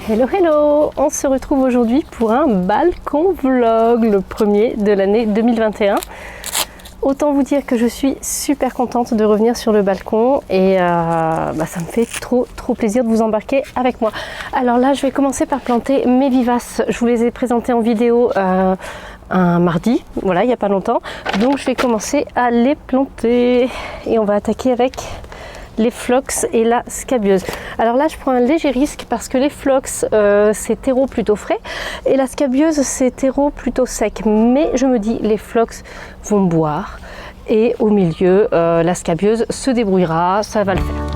Hello hello, on se retrouve aujourd'hui pour un balcon vlog, le premier de l'année 2021. Autant vous dire que je suis super contente de revenir sur le balcon et ça me fait trop plaisir de vous embarquer avec moi. Alors là, je vais commencer par planter mes vivaces. Je vous les ai présentées en vidéo un mardi, voilà, il n'y a pas longtemps. Donc je vais commencer à les planter et on va attaquer avec les phlox et la scabieuse. Alors là je prends un léger risque parce que les phlox c'est terreau plutôt frais et la scabieuse c'est terreau plutôt sec, mais je me dis les phlox vont boire et au milieu la scabieuse se débrouillera, ça va le faire.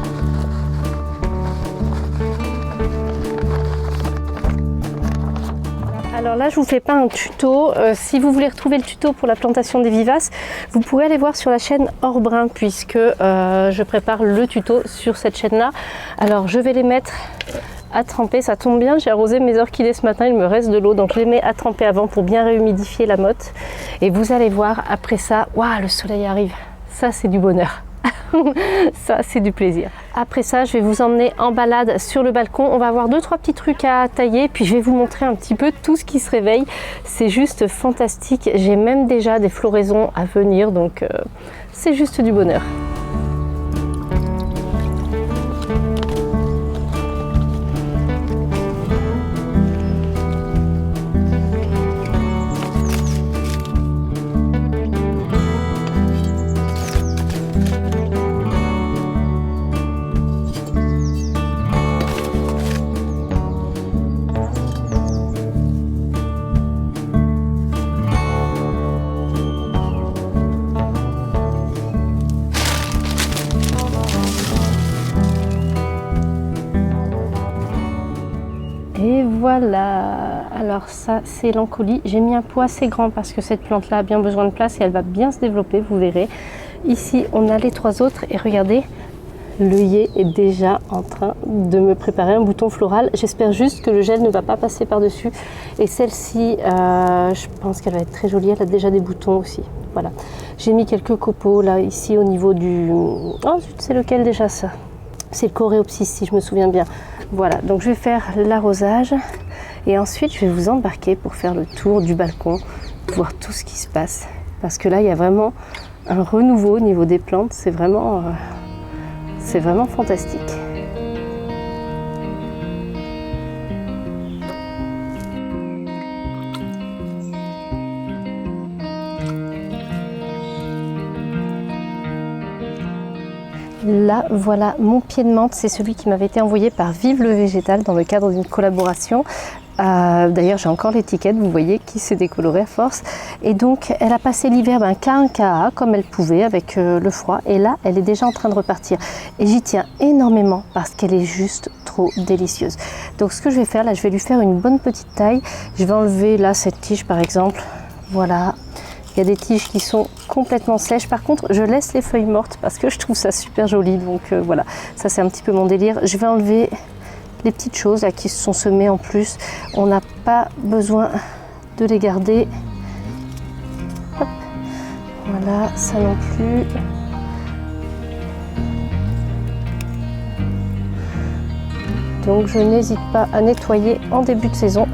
Alors là, je vous fais pas un tuto. Si vous voulez retrouver le tuto pour la plantation des vivaces, vous pourrez aller voir sur la chaîne Orbrun puisque je prépare le tuto sur cette chaîne-là. Alors, je vais les mettre à tremper. Ça tombe bien, j'ai arrosé mes orchidées ce matin, il me reste de l'eau, donc je les mets à tremper avant pour bien réhumidifier la motte. Et vous allez voir, après ça, waouh, le soleil arrive. Ça, c'est du bonheur. Ça c'est du plaisir. Après ça je vais vous emmener en balade sur le balcon, on va avoir 2-3 petits trucs à tailler, puis je vais vous montrer un petit peu tout ce qui se réveille. C'est juste fantastique, j'ai même déjà des floraisons à venir, donc c'est juste du bonheur. Et voilà, alors ça c'est l'encolie. J'ai mis un pot assez grand parce que cette plante là a bien besoin de place et elle va bien se développer, vous verrez. Ici on a les 3 autres et regardez, l'œillet est déjà en train de me préparer un bouton floral. J'espère juste que le gel ne va pas passer par dessus. Et celle-ci, je pense qu'elle va être très jolie, elle a déjà des boutons aussi. Voilà, j'ai mis quelques copeaux là ici au niveau du... Oh, c'est lequel déjà ça? C'est le coréopsis si je me souviens bien. Voilà, donc je vais faire l'arrosage et ensuite je vais vous embarquer pour faire le tour du balcon, voir tout ce qui se passe. Parce que là, il y a vraiment un renouveau au niveau des plantes, c'est vraiment fantastique. Là, voilà mon pied de menthe, c'est celui qui m'avait été envoyé par Vive le Végétal dans le cadre d'une collaboration. D'ailleurs, j'ai encore l'étiquette, vous voyez, qui s'est décolorée à force. Et donc, elle a passé l'hiver K1 KA comme elle pouvait avec le froid. Et là, elle est déjà en train de repartir. Et j'y tiens énormément parce qu'elle est juste trop délicieuse. Donc, ce que je vais faire, là, je vais lui faire une bonne petite taille. Je vais enlever là cette tige par exemple. Voilà. Il y a des tiges qui sont complètement sèches. Par contre, je laisse les feuilles mortes parce que je trouve ça super joli. Donc voilà, ça c'est un petit peu mon délire. Je vais enlever les petites choses là, qui se sont semées en plus. On n'a pas besoin de les garder. Hop. Voilà, ça non plus. Donc je n'hésite pas à nettoyer en début de saison.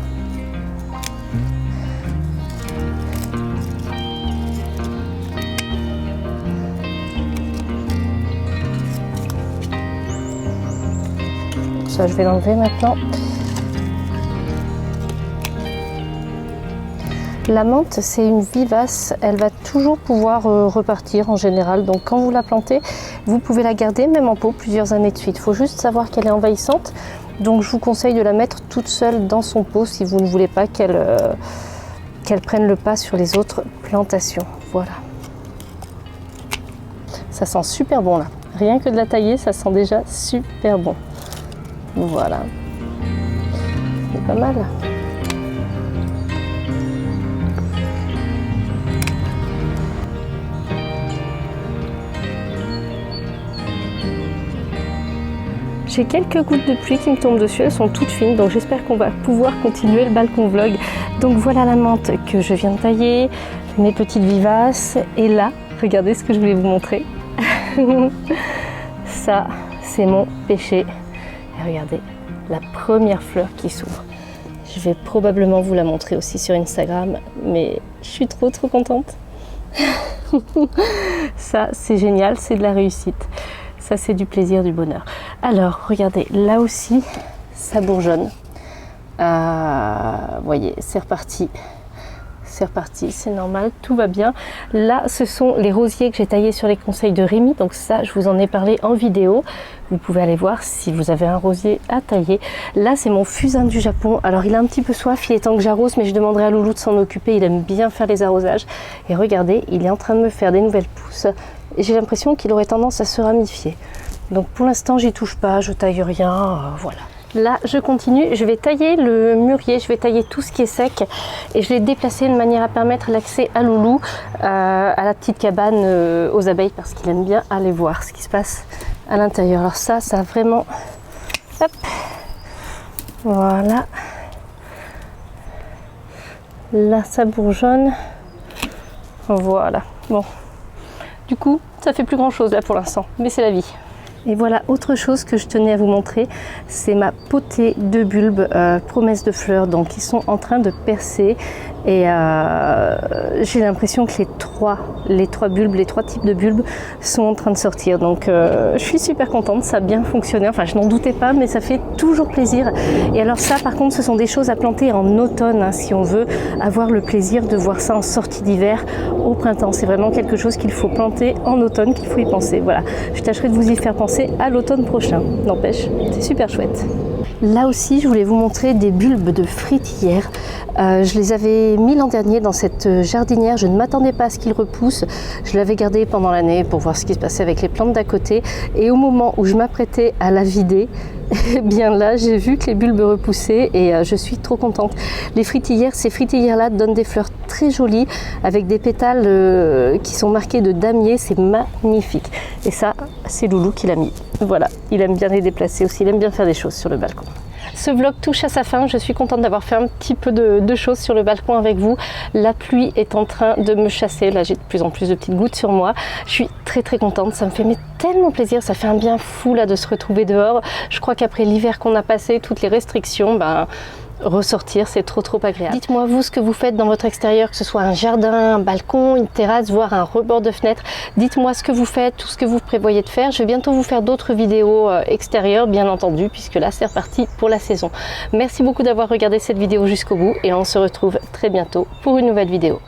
Ça, je vais l'enlever maintenant. La menthe, c'est une vivace, elle va toujours pouvoir repartir en général. Donc quand vous la plantez, vous pouvez la garder même en pot plusieurs années de suite. Il faut juste savoir qu'elle est envahissante. Donc je vous conseille de la mettre toute seule dans son pot si vous ne voulez pas qu'elle prenne le pas sur les autres plantations. Voilà. Ça sent super bon là. Rien que de la tailler, ça sent déjà super bon. Voilà, c'est pas mal. J'ai quelques gouttes de pluie qui me tombent dessus, elles sont toutes fines, donc j'espère qu'on va pouvoir continuer le balcon vlog. Donc voilà la menthe que je viens de tailler, mes petites vivaces, et là, regardez ce que je voulais vous montrer. Ça, c'est mon pêcher. Et regardez, la première fleur qui s'ouvre. Je vais probablement vous la montrer aussi sur Instagram, mais je suis trop contente. Ça, c'est génial, c'est de la réussite. Ça, c'est du plaisir, du bonheur. Alors, regardez, là aussi, ça bourgeonne. Vous voyez, c'est reparti. C'est reparti, c'est normal, tout va bien. Là, ce sont les rosiers que j'ai taillés sur les conseils de Rémi. Donc ça, je vous en ai parlé en vidéo. Vous pouvez aller voir si vous avez un rosier à tailler. Là, c'est mon fusain du Japon. Alors, il a un petit peu soif, il est temps que j'arrose, mais je demanderai à Loulou de s'en occuper. Il aime bien faire les arrosages. Et regardez, il est en train de me faire des nouvelles pousses. Et j'ai l'impression qu'il aurait tendance à se ramifier. Donc, pour l'instant, j'y touche pas, je taille rien, voilà. Là, je continue, je vais tailler le mûrier, je vais tailler tout ce qui est sec et je l'ai déplacé de manière à permettre l'accès à Loulou, à la petite cabane aux abeilles parce qu'il aime bien aller voir ce qui se passe à l'intérieur. Alors ça a vraiment... Hop, voilà. Là, ça bourgeonne. Voilà. Bon, du coup, ça fait plus grand chose là pour l'instant, mais c'est la vie. Et voilà, autre chose que je tenais à vous montrer, c'est ma potée de bulbes promesse de fleurs. Donc ils sont en train de percer et j'ai l'impression que les trois bulbes, les trois types de bulbes sont en train de sortir. Donc je suis super contente, ça a bien fonctionné. Enfin, je n'en doutais pas, mais ça fait toujours plaisir. Et alors ça, par contre, ce sont des choses à planter en automne, hein, si on veut avoir le plaisir de voir ça en sortie d'hiver au printemps. C'est vraiment quelque chose qu'il faut planter en automne, qu'il faut y penser. Voilà, je tâcherai de vous y faire penser à l'automne prochain. N'empêche, c'est super chouette. Là aussi, je voulais vous montrer des bulbes de fritillère. Je les avais mis l'an dernier dans cette jardinière. Je ne m'attendais pas à ce qu'ils repoussent. Je l'avais gardé pendant l'année pour voir ce qui se passait avec les plantes d'à côté. Et au moment où je m'apprêtais à la vider, eh bien là, j'ai vu que les bulbes repoussaient et je suis trop contente. Les fritillères, ces fritillères-là donnent des fleurs très jolies avec des pétales qui sont marqués de damier. C'est magnifique. Et ça, c'est Loulou qui l'a mis. Voilà, il aime bien les déplacer aussi. Il aime bien faire des choses sur le balcon. Ce vlog touche à sa fin, je suis contente d'avoir fait un petit peu de choses sur le balcon avec vous. La pluie est en train de me chasser, là j'ai de plus en plus de petites gouttes sur moi. Je suis très contente, ça me fait tellement plaisir, ça fait un bien fou là de se retrouver dehors. Je crois qu'après l'hiver qu'on a passé, toutes les restrictions, ressortir, c'est trop agréable. Dites-moi vous ce que vous faites dans votre extérieur, que ce soit un jardin, un balcon, une terrasse, voire un rebord de fenêtre. Dites-moi ce que vous faites, tout ce que vous prévoyez de faire. Je vais bientôt vous faire d'autres vidéos extérieures, bien entendu, puisque là c'est reparti pour la saison. Merci beaucoup d'avoir regardé cette vidéo jusqu'au bout et on se retrouve très bientôt pour une nouvelle vidéo.